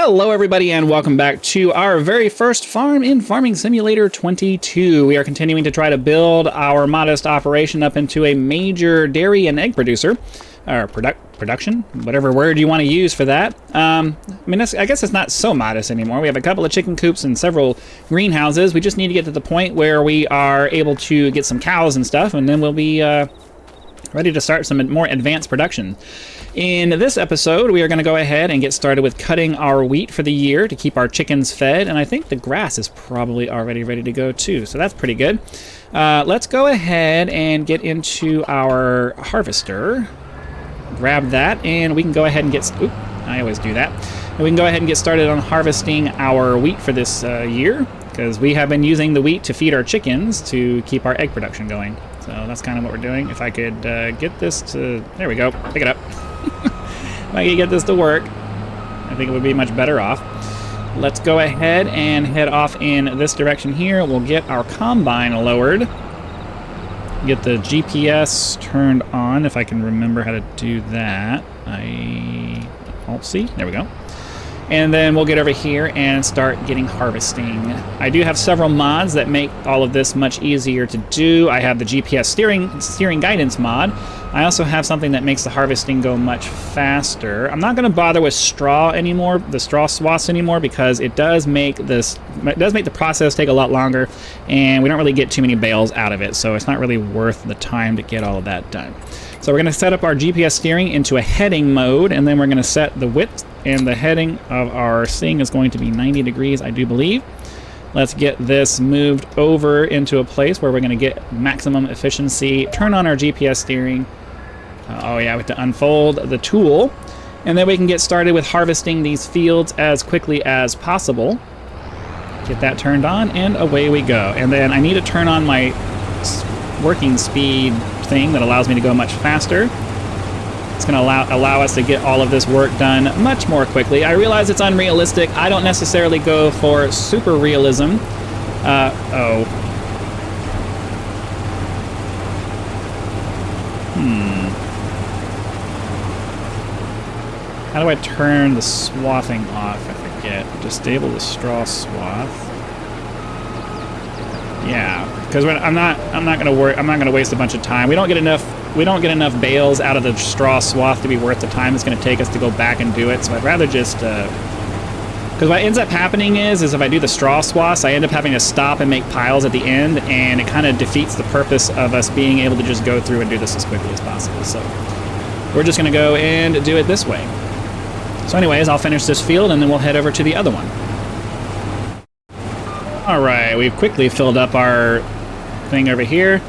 Hello everybody and welcome back to our very first farm in Farming Simulator 22. We are continuing to try to build our modest operation up into a major dairy and egg producer, or production, whatever word you want to use for that. I guess it's not so modest anymore. We have a couple of chicken coops and several greenhouses. We just need to get to the point where we are able to get some cows and stuff, and then we'll be ready to start some more advanced production. In this episode, we are going to go ahead and get started with cutting our wheat for the year to keep our chickens fed, and I think the grass is probably already ready to go too, so that's pretty good. Let's go ahead and get into our harvester. Grab that, and we can go ahead and get... Oop, I always do that. And we can go ahead and get started on harvesting our wheat for this year, because we have been using the wheat to feed our chickens to keep our egg production going. So that's kind of what we're doing. If I could get this to... There we go. Pick it up. If I could get this to work, I think it would be much better off. Let's go ahead and head off in this direction here. We'll get our combine lowered. Get the GPS turned on, if I can remember how to do that. Alt-C. There we go. And then we'll get over here and start getting harvesting. I do have several mods that make all of this much easier to do. I have the GPS steering guidance mod. I also have something that makes the harvesting go much faster. I'm not going to bother with straw anymore, the straw swaths anymore, because it does make the process take a lot longer, and we don't really get too many bales out of it, so it's not really worth the time to get all of that done. So we're going to set up our GPS steering into a heading mode, and then we're going to set the width and the heading of our thing is going to be 90 degrees, I do believe. Let's get this moved over into a place where we're going to get maximum efficiency. Turn on our GPS steering. Oh yeah, we have to unfold the tool. And then we can get started with harvesting these fields as quickly as possible. Get that turned on, and away we go. And then I need to turn on my working speed thing that allows me to go much faster. It's going to allow us to get all of this work done much more quickly. I realize it's unrealistic. I don't necessarily go for super realism. How do I turn the swathing off? I forget. Disable the straw swath. Yeah, because I'm not going to worry. I'm not going to waste a bunch of time. We don't get enough bales out of the straw swath to be worth the time it's going to take us to go back and do it. So I'd rather just because what ends up happening is if I do the straw swaths, I end up having to stop and make piles at the end, and it kind of defeats the purpose of us being able to just go through and do this as quickly as possible. So we're just going to go and do it this way. So anyways, I'll finish this field and then we'll head over to the other one. Alright, we've quickly filled up our thing over here.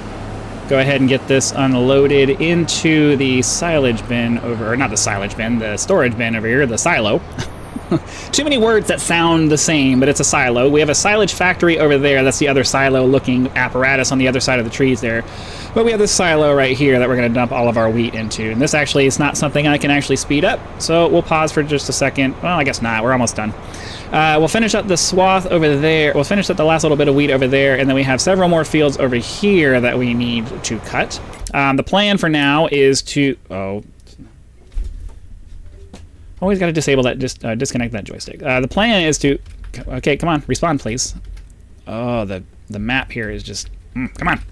Go ahead and get this unloaded into the silage bin over, or not the silage bin, the storage bin over here, the silo. Too many words that sound the same, but it's a silo. We have a Silage Factory over there. That's the other silo-looking apparatus on the other side of the trees there. But we have this silo right here that we're going to dump all of our wheat into. And this actually is not something I can actually speed up, so we'll pause for just a second. Well, I guess not. We're almost done. We'll finish up the swath over there. We'll finish up the last little bit of wheat over there, and then we have several more fields over here that we need to cut. The plan for now is to... Always got to disable that, disconnect that joystick. The plan is to... Okay, come on, respawn, please. Oh, the map here is just... come on.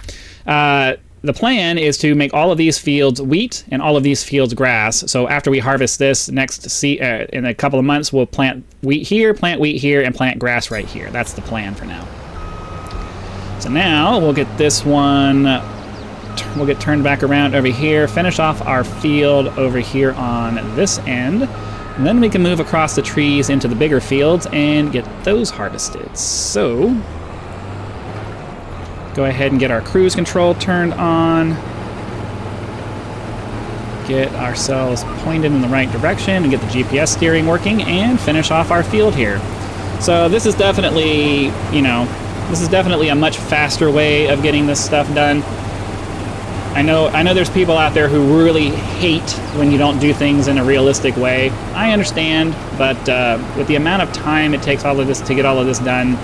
The plan is to make all of these fields wheat and all of these fields grass. So after we harvest this in a couple of months, we'll plant wheat here, and plant grass right here. That's the plan for now. So now we'll get this one... We'll get turned back around over here, finish off our field over here on this end, and then we can move across the trees into the bigger fields and get those harvested. So, go ahead and get our cruise control turned on, get ourselves pointed in the right direction, and get the GPS steering working, and finish off our field here. So this is definitely, this is definitely a much faster way of getting this stuff done. I know there's people out there who really hate when you don't do things in a realistic way. I understand, but with the amount of time it takes all of this to get all of this done,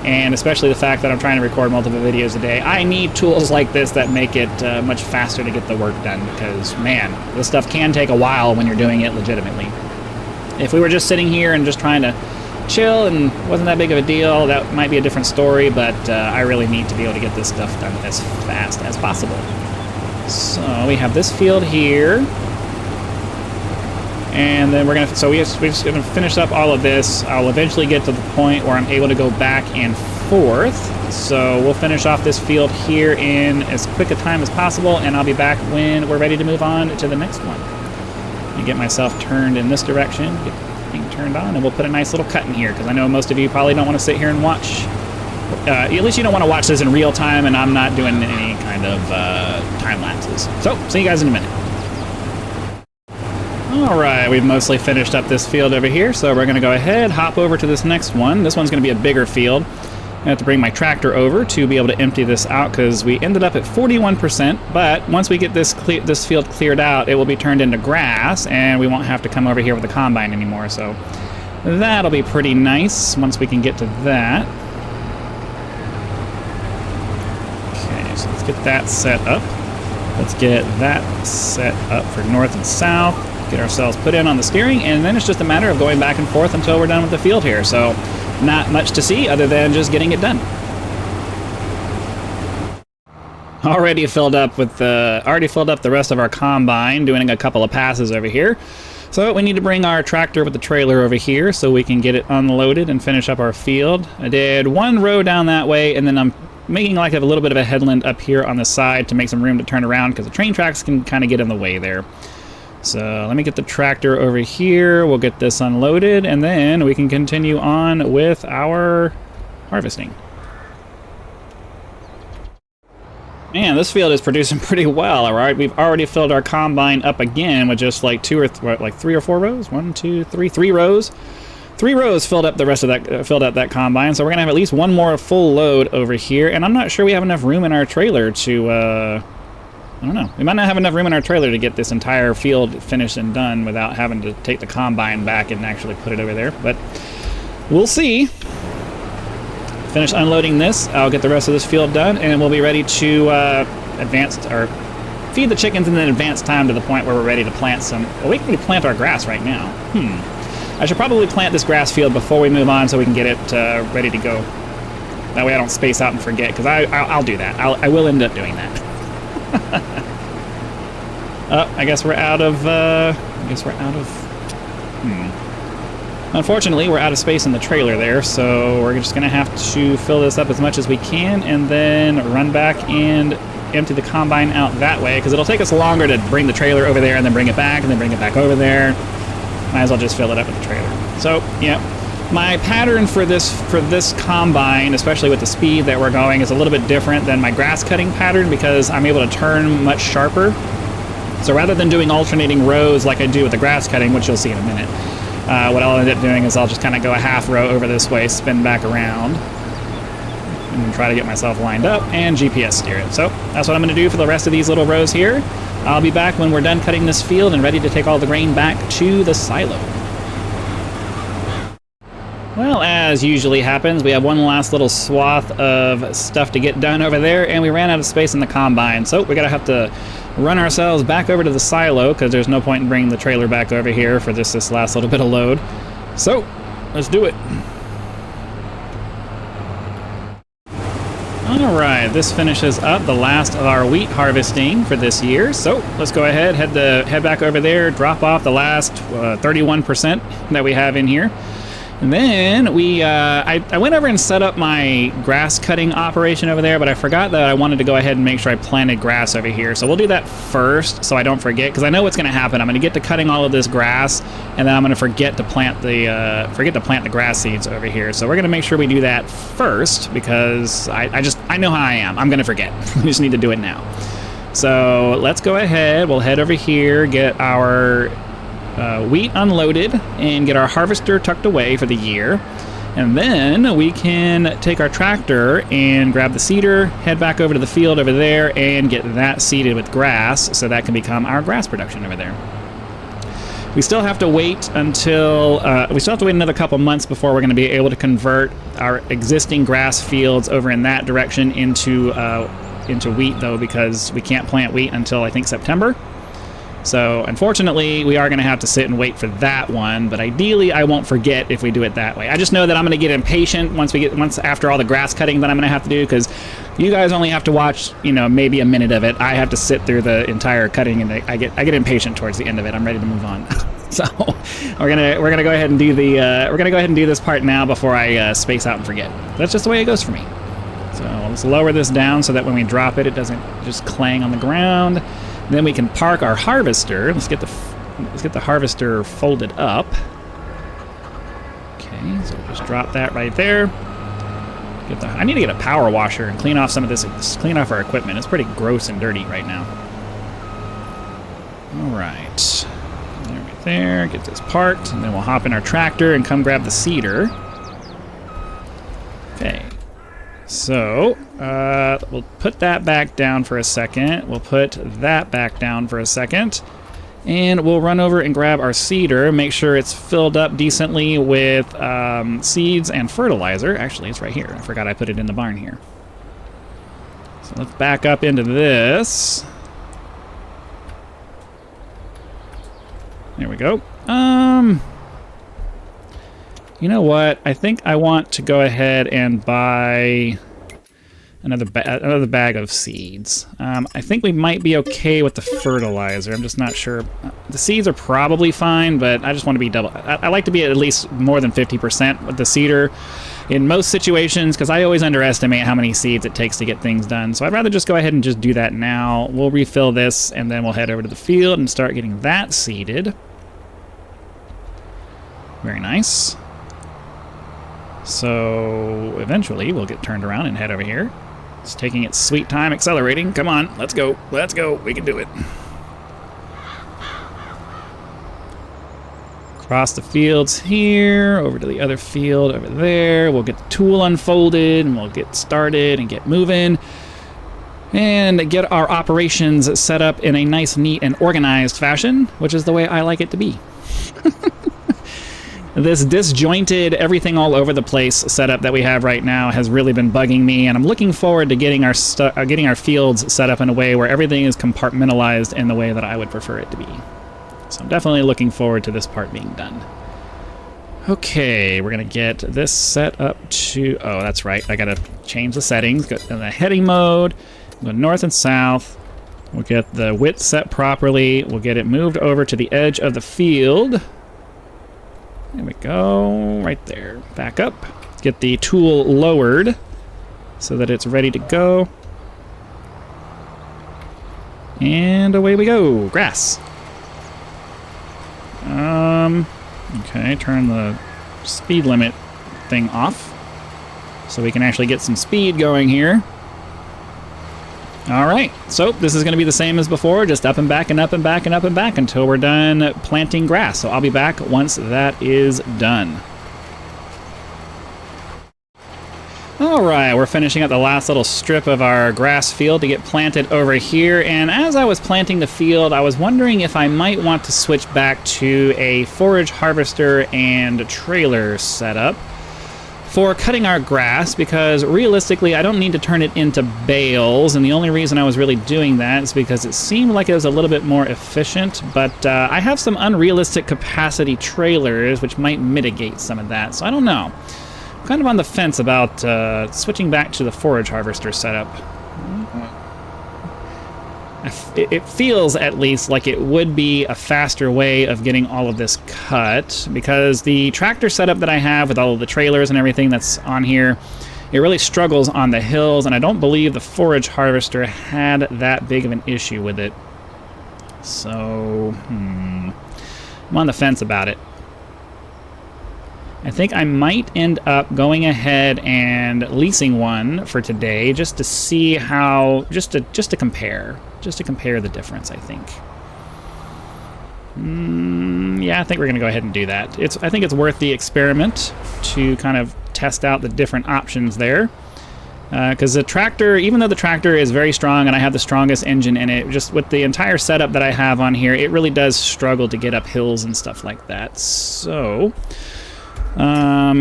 and especially the fact that I'm trying to record multiple videos a day, I need tools like this that make it much faster to get the work done, because, man, this stuff can take a while when you're doing it legitimately. If we were just sitting here and just trying to chill and wasn't that big of a deal, that might be a different story, but I really need to be able to get this stuff done as fast as possible. So we have this field here, and then we're just gonna finish up all of this. I'll eventually get to the point where I'm able to go back and forth, so we'll finish off this field here in as quick a time as possible, and I'll be back when we're ready to move on to the next one. Let me get myself turned in this direction, get thing turned on, and we'll put a nice little cut in here, because I know most of you probably don't want to sit here and watch. At least you don't want to watch this in real time, and I'm not doing any kind of time lapses. So, see you guys in a minute. Alright, we've mostly finished up this field over here, so we're going to go ahead, hop over to this next one. This one's going to be a bigger field. I have to bring my tractor over to be able to empty this out, because we ended up at 41%, but once we get this field cleared out, it will be turned into grass, and we won't have to come over here with the combine anymore, so that'll be pretty nice once we can get to that. Okay, so let's get that set up. Let's get that set up for north and south, get ourselves put in on the steering, and then it's just a matter of going back and forth until we're done with the field here, so not much to see other than just getting it done. Already filled up the rest of our combine, doing a couple of passes over here. So we need to bring our tractor with the trailer over here so we can get it unloaded and finish up our field. I did one row down that way, and then I'm making like a little bit of a headland up here on the side to make some room to turn around, because the train tracks can kind of get in the way there. So let me get the tractor over here, we'll get this unloaded, and then we can continue on with our harvesting. Man, this field is producing pretty well, alright? We've already filled our combine up again with just like three or four rows? 1, 2, 3, 3 rows. 3 rows filled up the rest of that, filled up that combine, so we're gonna have at least one more full load over here, and I'm not sure we have enough room in our trailer to, I don't know. We might not have enough room in our trailer to get this entire field finished and done without having to take the combine back and actually put it over there, but we'll see. Finish unloading this, I'll get the rest of this field done, and we'll be ready to feed the chickens in an advanced time to the point where we're ready to plant some. Well, we can really plant our grass right now. I should probably plant this grass field before we move on so we can get it ready to go. That way I don't space out and forget, because I'll do that. I will end up doing that. I guess we're out of, Unfortunately, we're out of space in the trailer there, so we're just gonna have to fill this up as much as we can and then run back and empty the combine out that way, because it'll take us longer to bring the trailer over there and then bring it back and then bring it back over there. Might as well just fill it up with the trailer. So, yeah. My pattern for this combine, especially with the speed that we're going, is a little bit different than my grass cutting pattern, because I'm able to turn much sharper. So rather than doing alternating rows like I do with the grass cutting, which you'll see in a minute, what I'll end up doing is I'll just kind of go a half row over this way, spin back around, and try to get myself lined up and GPS steer it. So that's what I'm going to do for the rest of these little rows here. I'll be back when we're done cutting this field and ready to take all the grain back to the silo. Well, as usually happens, we have one last little swath of stuff to get done over there, and we ran out of space in the combine, so we're going to have to run ourselves back over to the silo, because there's no point in bringing the trailer back over here for this last little bit of load. So, let's do it. Alright, this finishes up the last of our wheat harvesting for this year, so let's go ahead, head back over there, drop off the last 31% that we have in here. And then I went over and set up my grass cutting operation over there, but I forgot that I wanted to go ahead and make sure I planted grass over here. So we'll do that first so I don't forget, because I know what's going to happen. I'm going to get to cutting all of this grass, and then I'm going to forget to plant the grass seeds over here. So we're going to make sure we do that first, because I know how I am. I'm going to forget. We just need to do it now. So let's go ahead. We'll head over here, get our wheat unloaded, and get our harvester tucked away for the year, and then we can take our tractor and grab the seeder, head back over to the field over there, and get that seeded with grass so that can become our grass production over there. We still have to wait until another couple months before we're going to be able to convert our existing grass fields over in that direction into wheat, though, because we can't plant wheat until I think September. So unfortunately, we are going to have to sit and wait for that one, but ideally I won't forget if we do it that way. I just know that I'm going to get impatient once after all the grass cutting that I'm going to have to do, because you guys only have to watch, you know, maybe a minute of it. I have to sit through the entire cutting, and I get impatient towards the end of it. I'm ready to move on. So we're gonna go ahead and do this part now before I space out and forget. That's just the way it goes for me. So let's lower this down so that when we drop it, it doesn't just clang on the ground. Then we can park our harvester. Let's get the harvester folded up. Okay, so we'll just drop that right there. I need to get a power washer and clean off some of this. Clean off our equipment. It's pretty gross and dirty right now. All right, there. Get this parked, and then we'll hop in our tractor and come grab the seeder. Okay. So, we'll put that back down for a second. We'll put that back down for a second. And we'll run over and grab our seeder, make sure it's filled up decently with seeds and fertilizer. Actually, it's right here. I forgot I put it in the barn here. So let's back up into this. There we go. You know what? I think I want to go ahead and buy another bag of seeds. I think we might be okay with the fertilizer. I'm just not sure. The seeds are probably fine, but I just want to be double. I like to be at least more than 50% with the seeder in most situations, because I always underestimate how many seeds it takes to get things done. So I'd rather just go ahead and just do that now. We'll refill this, and then we'll head over to the field and start getting that seeded. Very nice. So eventually we'll get turned around and head over here. It's taking its sweet time accelerating. Come on, let's go. Let's go. We can do it. Across the fields here, over to the other field over there. We'll get the tool unfolded, and we'll get started and get moving. And get our operations set up in a nice, neat, and organized fashion, which is the way I like it to be. This disjointed, everything all over the place setup that we have right now has really been bugging me, and I'm looking forward to getting our fields set up in a way where everything is compartmentalized in the way that I would prefer it to be. So I'm definitely looking forward to this part being done. Okay, we're gonna get this set up to, oh, that's right, I gotta change the settings. Go in the heading mode, go north and south. We'll get the width set properly. We'll get it moved over to the edge of the field. There we go, right there. Back up. Get the tool lowered so that it's ready to go. And away we go. Grass. Okay, turn the speed limit thing off so we can actually get some speed going here. All right, so this is going to be the same as before, just up and back and up and back and up and back until we're done planting grass. So I'll be back once that is done. All right, we're finishing up the last little strip of our grass field to get planted over here. And as I was planting the field, I was wondering if I might want to switch back to a forage harvester and trailer setup for cutting our grass, because realistically I don't need to turn it into bales, and the only reason I was really doing that is because it seemed like it was a little bit more efficient, but I have some unrealistic capacity trailers which might mitigate some of that, so I don't know. I'm kind of on the fence about switching back to the forage harvester setup. It feels, at least, like it would be a faster way of getting all of this cut, because the tractor setup that I have with all of the trailers and everything that's on here, it really struggles on the hills, and I don't believe the forage harvester had that big of an issue with it. So, I'm on the fence about it. I think I might end up going ahead and leasing one for today, just to see how, just to compare the difference, I think. Yeah, I think we're gonna go ahead and do that. I think it's worth the experiment to kind of test out the different options there. Because the tractor, even though the tractor is very strong and I have the strongest engine in it, just with the entire setup that I have on here, it really does struggle to get up hills and stuff like that. So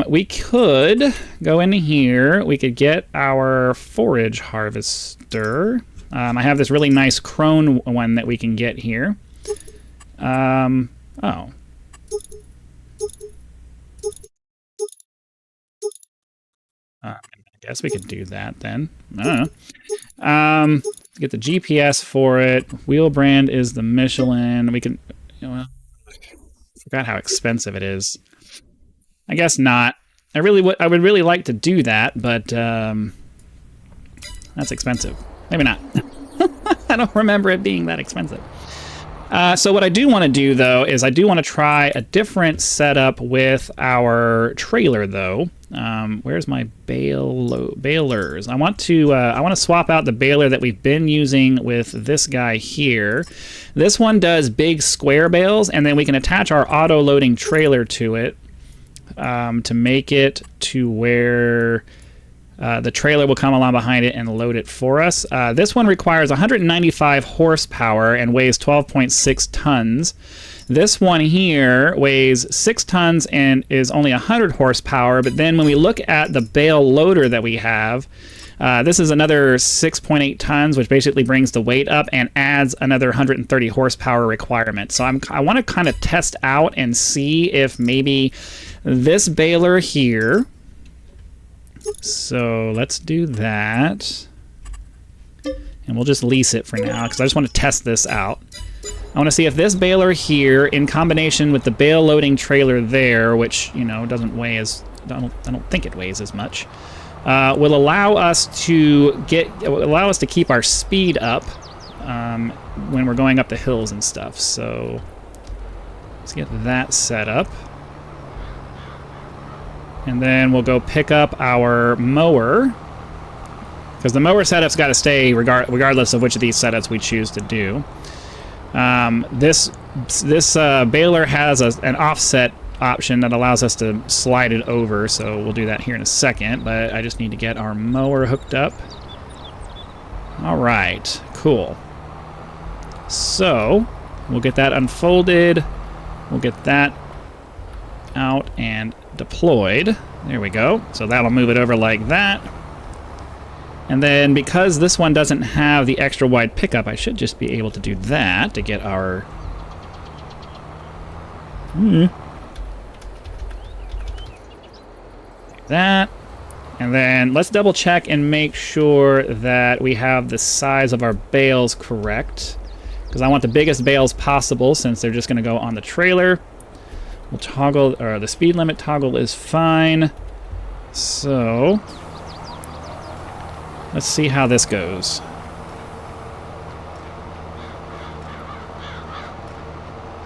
we could go in here. We could get our forage harvester. I have this really nice crone one that we can get here. Oh. I guess we could do that then. I don't know. Get the GPS for it. Wheel brand is the Michelin. We can, well, forgot how expensive it is. I guess not. I would really like to do that, but that's expensive. Maybe not. I don't remember it being that expensive. So what I do want to do, though, is I do want to try a different setup with our trailer, though. Where's my balers? I want to swap out the baler that we've been using with this guy here. This one does big square bales, and then we can attach our auto-loading trailer to it to make it to where the trailer will come along behind it and load it for us. This one requires 195 horsepower and weighs 12.6 tons. This one here weighs 6 tons and is only 100 horsepower, but then when we look at the bale loader that we have, this is another 6.8 tons, which basically brings the weight up and adds another 130 horsepower requirement. So I want to kind of test out and see if maybe this baler here... So let's do that. And we'll just lease it for now because I just want to test this out. I want to see if this baler here, in combination with the bale loading trailer there, which, you know, doesn't weigh as... I don't think it weighs as much, will allow us to keep our speed up when we're going up the hills and stuff. So let's get that set up. And then we'll go pick up our mower, because the mower setup's got to stay regardless of which of these setups we choose to do. This baler has an offset option that allows us to slide it over, so we'll do that here in a second, but I just need to get our mower hooked up. All right, cool. So we'll get that unfolded. We'll get that out and deployed. There we go. So that'll move it over like that. And then because this one doesn't have the extra wide pickup, I should just be able to do that to get our... That. And then let's double check and make sure that we have the size of our bales correct, because I want the biggest bales possible since they're just going to go on the trailer. We'll toggle, or the speed limit toggle is fine. So let's see how this goes.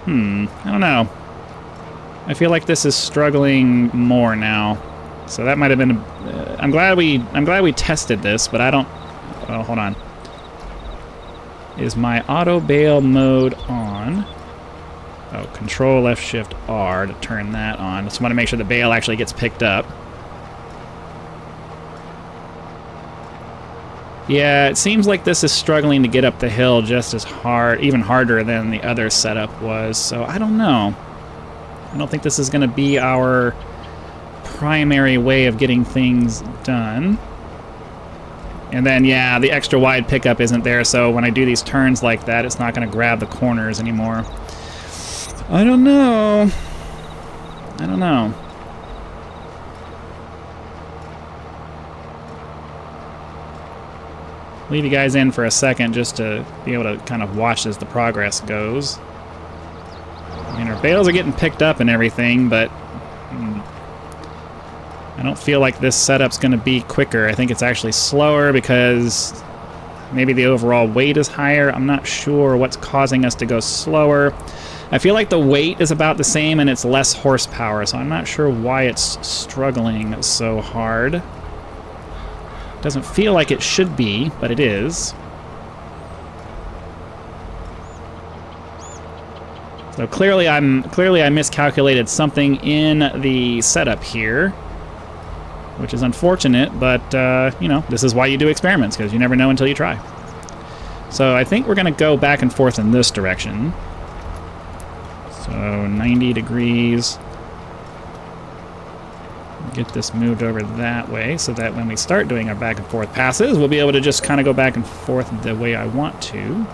I don't know. I feel like this is struggling more now. So that might have been I'm glad we tested this, but I don't... Oh, hold on. Is my auto bale mode on? Oh, Control Left Shift R to turn that on. Just want to make sure the bale actually gets picked up. Yeah, it seems like this is struggling to get up the hill just as hard, even harder than the other setup was. So I don't know. I don't think this is going to be our primary way of getting things done. And then, yeah, the extra wide pickup isn't there, so when I do these turns like that, it's not going to grab the corners anymore. I don't know. I don't know. Leave you guys in for a second just to be able to kind of watch as the progress goes. I mean, our bales are getting picked up and everything, but I don't feel like this setup's going to be quicker. I think it's actually slower because maybe the overall weight is higher. I'm not sure what's causing us to go slower. I feel like the weight is about the same and it's less horsepower, so I'm not sure why it's struggling so hard. Doesn't feel like it should be, but it is. So clearly I miscalculated something in the setup here, which is unfortunate, but you know, this is why you do experiments, because you never know until you try. So I think we're going to go back and forth in this direction. So 90 degrees. Get this moved over that way so that when we start doing our back and forth passes, we'll be able to just kind of go back and forth the way I want to.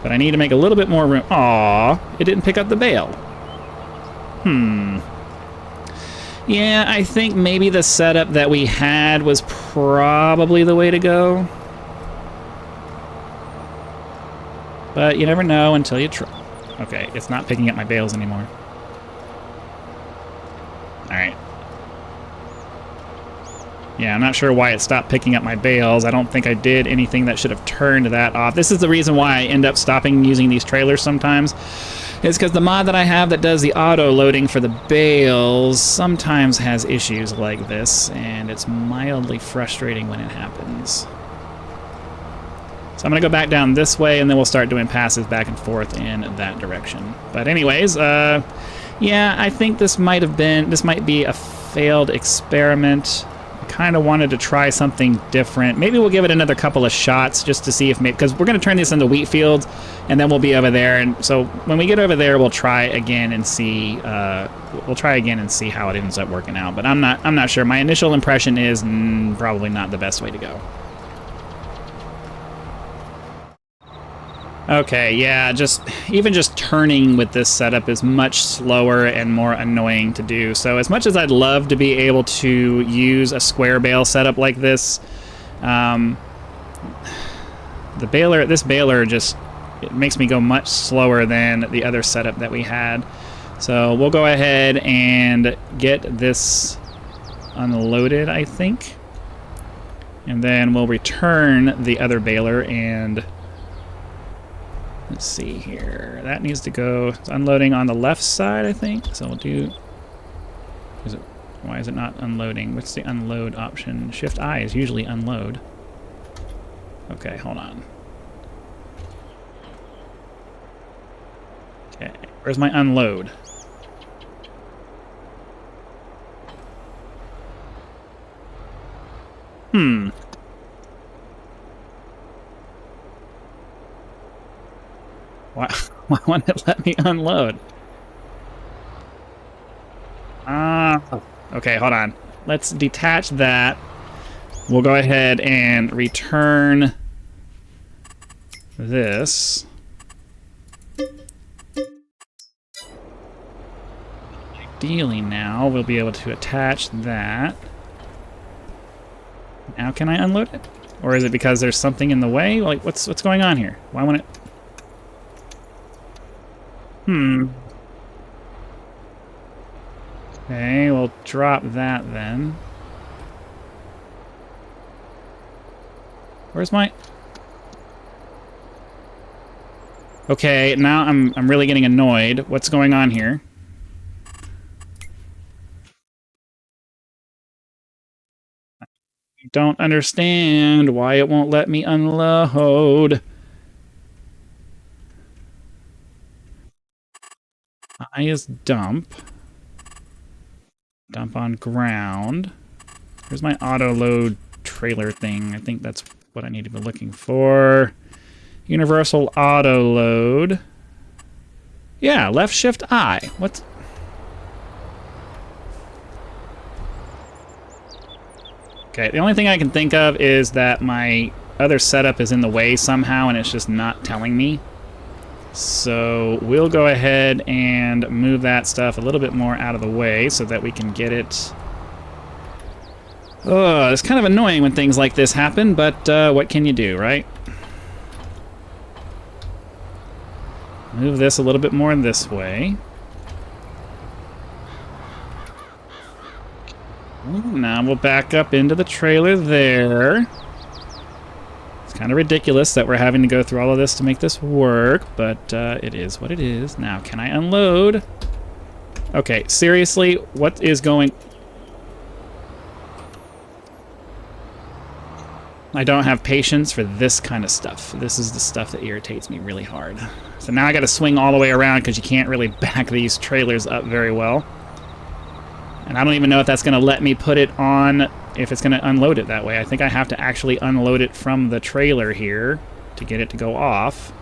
But I need to make a little bit more room. Aw, it didn't pick up the bale. Yeah, I think maybe the setup that we had was probably the way to go. But you never know until you try. Okay, it's not picking up my bales anymore. Alright. Yeah, I'm not sure why it stopped picking up my bales. I don't think I did anything that should have turned that off. This is the reason why I end up stopping using these trailers sometimes. It's because the mod that I have that does the auto loading for the bales sometimes has issues like this, and it's mildly frustrating when it happens. So I'm going to go back down this way, and then we'll start doing passes back and forth in that direction. But anyways, yeah, I think this might be a failed experiment. I kind of wanted to try something different. Maybe we'll give it another couple of shots just to see if maybe, because we're going to turn this into wheat fields, and then we'll be over there. And so when we get over there, we'll try again and see. We'll try again and see how it ends up working out. But I'm not sure. My initial impression is probably not the best way to go. Okay, yeah, even just turning with this setup is much slower and more annoying to do. So as much as I'd love to be able to use a square bale setup like this, this baler just, it makes me go much slower than the other setup that we had. So we'll go ahead and get this unloaded, I think. And then we'll return the other baler and... Let's see here. That needs to go. It's unloading on the left side, I think. So we'll do. Why is it not unloading? What's the unload option? Shift I is usually unload. Okay, hold on. Okay, where's my unload? Why won't it let me unload? Okay, hold on. Let's detach that. We'll go ahead and return this. Ideally now, we'll be able to attach that. Now can I unload it? Or is it because there's something in the way? Like, what's going on here? Why won't it... Okay, we'll drop that then. Where's my... Okay, now I'm really getting annoyed. What's going on here? I don't understand why it won't let me unload. I is dump. Dump on ground. Here's my auto load trailer thing. I think that's what I need to be looking for. Universal auto load. Yeah, left shift I. What's... Okay, the only thing I can think of is that my other setup is in the way somehow and it's just not telling me. So we'll go ahead and move that stuff a little bit more out of the way so that we can get it. Oh, it's kind of annoying when things like this happen, but what can you do, right? Move this a little bit more this way. Now we'll back up into the trailer there. It's kind of ridiculous that we're having to go through all of this to make this work, but it is what it is. Now, can I unload? Okay, seriously, what is going... I don't have patience for this kind of stuff. This is the stuff that irritates me really hard. So now I got to swing all the way around because you can't really back these trailers up very well. And I don't even know if that's going to let me put it on... if it's going to unload it that way. I think I have to actually unload it from the trailer here to get it to go off.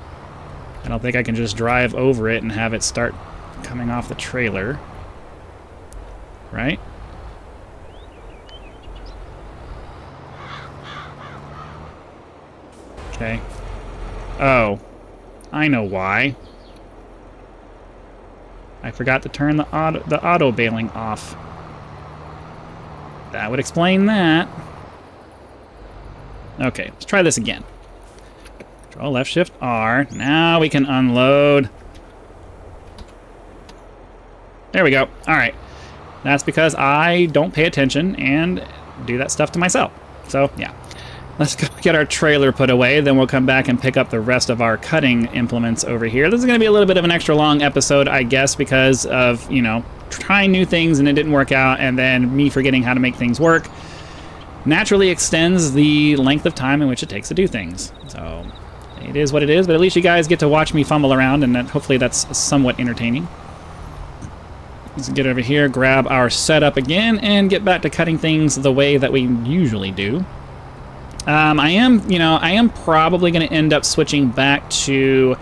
I don't think I can just drive over it and have it start coming off the trailer. Right? Okay. Oh. I know why. I forgot to turn the auto baling off. That would explain that. Okay, let's try this again. Control left shift R. Now we can unload. There we go. All right. That's because I don't pay attention and do that stuff to myself. So, yeah. Let's go get our trailer put away, then we'll come back and pick up the rest of our cutting implements over here. This is going to be a little bit of an extra long episode, I guess, because of, you know, trying new things and it didn't work out, and then me forgetting how to make things work naturally extends the length of time in which it takes to do things. So, it is what it is, but at least you guys get to watch me fumble around, and hopefully that's somewhat entertaining. Let's get over here, grab our setup again, and get back to cutting things the way that we usually do. I am probably going to end up switching back to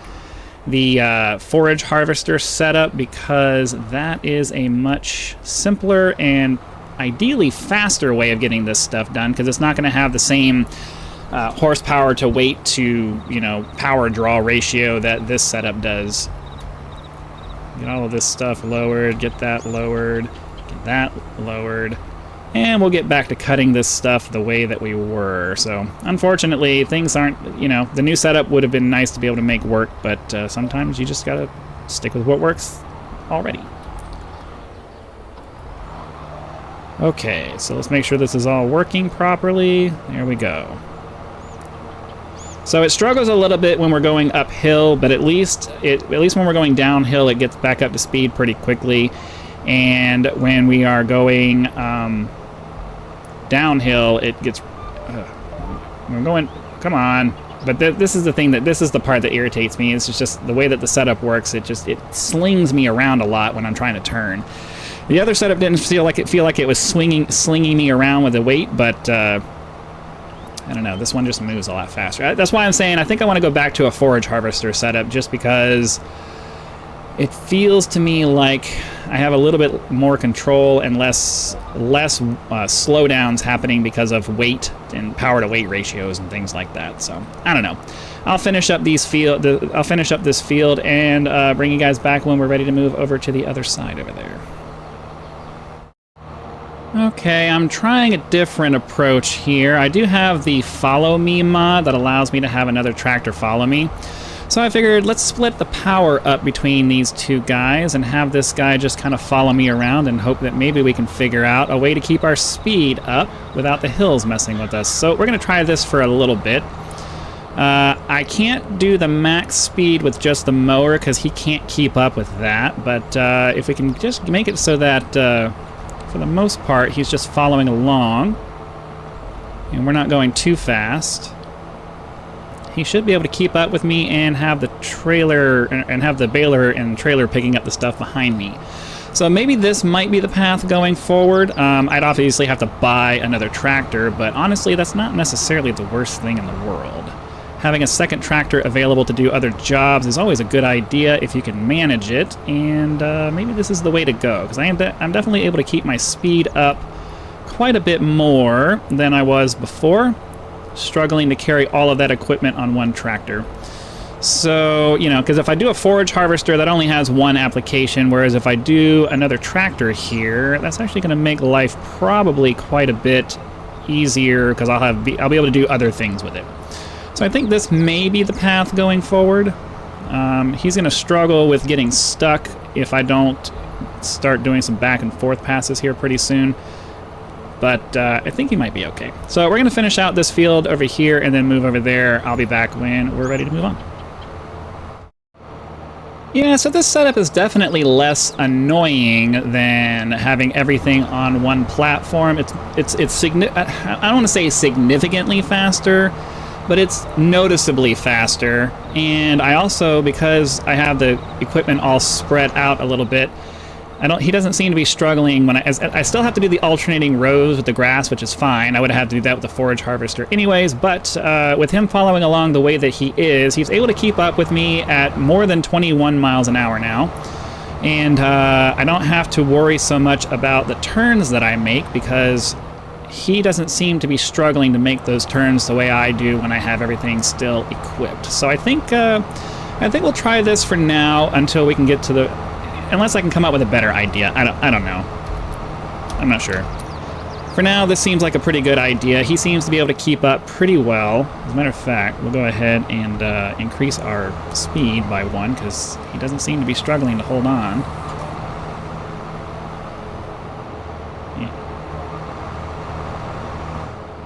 the forage harvester setup because that is a much simpler and ideally faster way of getting this stuff done because it's not going to have the same horsepower to weight to, you know, power draw ratio that this setup does. Get all of this stuff lowered, get that lowered, get that lowered. And we'll get back to cutting this stuff the way that we were. So, unfortunately, things aren't, you know, the new setup would have been nice to be able to make work, but sometimes you just gotta stick with what works already. Okay, so let's make sure this is all working properly. There we go. So it struggles a little bit when we're going uphill, but at least when we're going downhill, it gets back up to speed pretty quickly. And when we are going downhill, it gets... we're going... Come on. But this is the thing this is the part that irritates me. It's just the way that the setup works. It slings me around a lot when I'm trying to turn. The other setup didn't feel like it was slinging me around with the weight, but I don't know. This one just moves a lot faster. That's why I'm saying I think I want to go back to a forage harvester setup, just because it feels to me like I have a little bit more control and less slowdowns happening because of weight and power to weight ratios and things like that. So I don't know. I'll finish up this field and bring you guys back when we're ready to move over to the other side over there. Okay, I'm trying a different approach here. I do have the follow me mod that allows me to have another tractor follow me. So I figured let's split the power up between these two guys and have this guy just kind of follow me around and hope that maybe we can figure out a way to keep our speed up without the hills messing with us. So we're going to try this for a little bit. I can't do the max speed with just the mower because he can't keep up with that. But if we can just make it so that for the most part he's just following along and we're not going too fast, he should be able to keep up with me and have the trailer and have the baler and trailer picking up the stuff behind me. So maybe this might be the path going forward. I'd obviously have to buy another tractor, but honestly, that's not necessarily the worst thing in the world. Having a second tractor available to do other jobs is always a good idea if you can manage it, and maybe this is the way to go, because I'm definitely able to keep my speed up quite a bit more than I was before, struggling to carry all of that equipment on one tractor. So, you know, because if I do a forage harvester, that only has one application, whereas if I do another tractor here, that's actually going to make life probably quite a bit easier, because I'll be able to do other things with it. So I think this may be the path going forward. He's going to struggle with getting stuck if I don't start doing some back and forth passes here pretty soon. But I think he might be okay. So we're going to finish out this field over here and then move over there. I'll be back when we're ready to move on. Yeah, so this setup is definitely less annoying than having everything on one platform. I don't want to say significantly faster, but it's noticeably faster. And I also, because I have the equipment all spread out a little bit, he doesn't seem to be struggling when I still have to do the alternating rows with the grass, which is fine. I would have had to do that with the forage harvester anyways, but with him following along the way that he is, he's able to keep up with me at more than 21 miles an hour now. And I don't have to worry so much about the turns that I make, because he doesn't seem to be struggling to make those turns the way I do when I have everything still equipped. So I think I think we'll try this for now until we can get to the... Unless I can come up with a better idea. I don't know. I'm not sure. For now, this seems like a pretty good idea. He seems to be able to keep up pretty well. As a matter of fact, we'll go ahead and increase our speed by 1 because he doesn't seem to be struggling to hold on.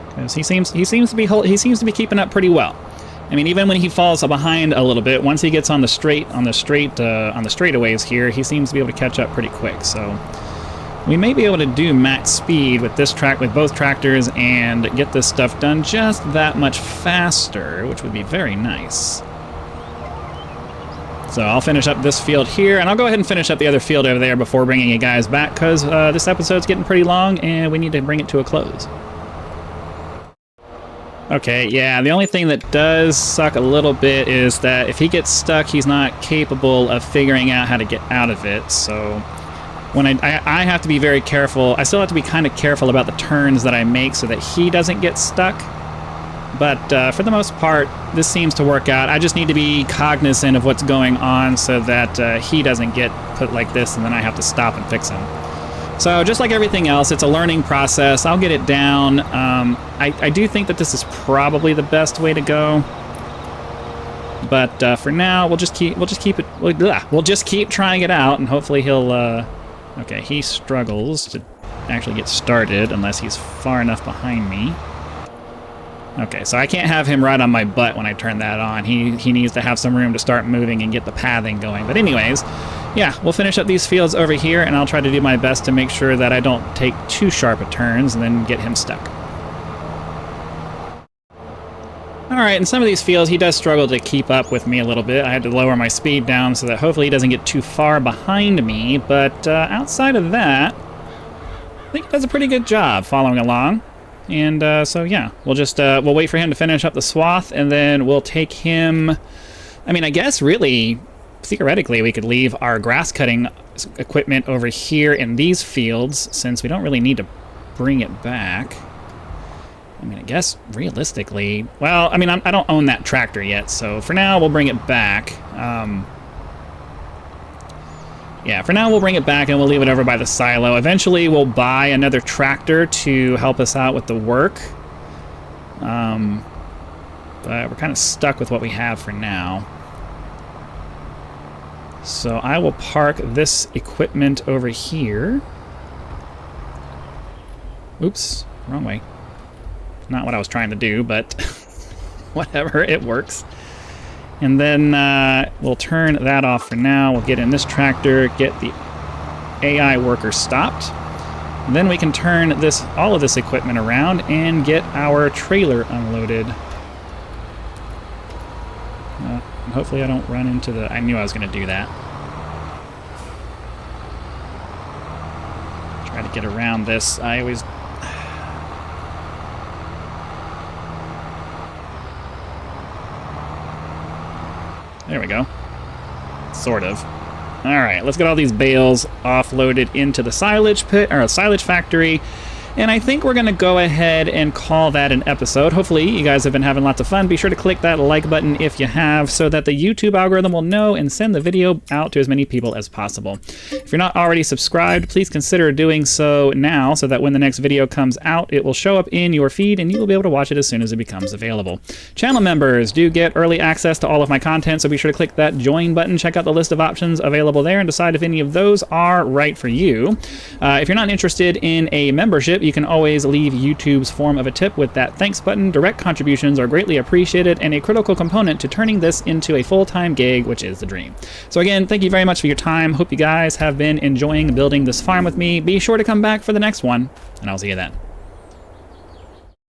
Because he seems to be keeping up pretty well. I mean, even when he falls behind a little bit, once he gets on the straightaways here, he seems to be able to catch up pretty quick. So we may be able to do max speed with this with both tractors and get this stuff done just that much faster, which would be very nice. So I'll finish up this field here, and I'll go ahead and finish up the other field over there before bringing you guys back, because this episode's getting pretty long, and we need to bring it to a close. Okay, yeah, the only thing that does suck a little bit is that if he gets stuck, he's not capable of figuring out how to get out of it, so when I have to be very careful. I still have to be kind of careful about the turns that I make so that he doesn't get stuck, but for the most part, this seems to work out. I just need to be cognizant of what's going on so that he doesn't get put like this and then I have to stop and fix him. So just like everything else, it's a learning process. I'll get it down. I do think that this is probably the best way to go. But for now, we'll just keep trying it out, and hopefully he'll. Okay, he struggles to actually get started unless he's far enough behind me. Okay, so I can't have him right on my butt when I turn that on. He needs to have some room to start moving and get the pathing going. But anyways, yeah, we'll finish up these fields over here, and I'll try to do my best to make sure that I don't take too sharp of turns and then get him stuck. Alright, in some of these fields, he does struggle to keep up with me a little bit. I had to lower my speed down so that hopefully he doesn't get too far behind me, but outside of that, I think he does a pretty good job following along. And so yeah, we'll wait for him to finish up the swath, and then we'll take him. I mean, I guess really, theoretically, we could leave our grass cutting equipment over here in these fields, since we don't really need to bring it back. I mean, I guess realistically, well, I mean, I don't own that tractor yet, so for now we'll bring it back. Yeah, for now we'll bring it back and we'll leave it over by the silo. Eventually we'll buy another tractor to help us out with the work. But we're kind of stuck with what we have for now. So I will park this equipment over here. Oops, wrong way. Not what I was trying to do, but whatever, it works. And then we'll turn that off for now. We'll get in this tractor, get the AI worker stopped. And then we can turn all of this equipment around and get our trailer unloaded. Hopefully I don't run into the... I knew I was going to do that. Try to get around this. I always... There we go. Sort of. Alright, let's get all these bales offloaded into the silage pit, or silage factory. And I think we're going to go ahead and call that an episode. Hopefully you guys have been having lots of fun. Be sure to click that like button if you have, so that the YouTube algorithm will know and send the video out to as many people as possible. If you're not already subscribed, please consider doing so now, so that when the next video comes out, it will show up in your feed and you will be able to watch it as soon as it becomes available. Channel members do get early access to all of my content, so be sure to click that join button, check out the list of options available there, and decide if any of those are right for you. If you're not interested in a membership, you can always leave YouTube's form of a tip with that thanks button. Direct contributions are greatly appreciated and a critical component to turning this into a full-time gig, which is the dream. So again, thank you very much for your time. Hope you guys have been enjoying building this farm with me. Be sure to come back for the next one, and I'll see you then.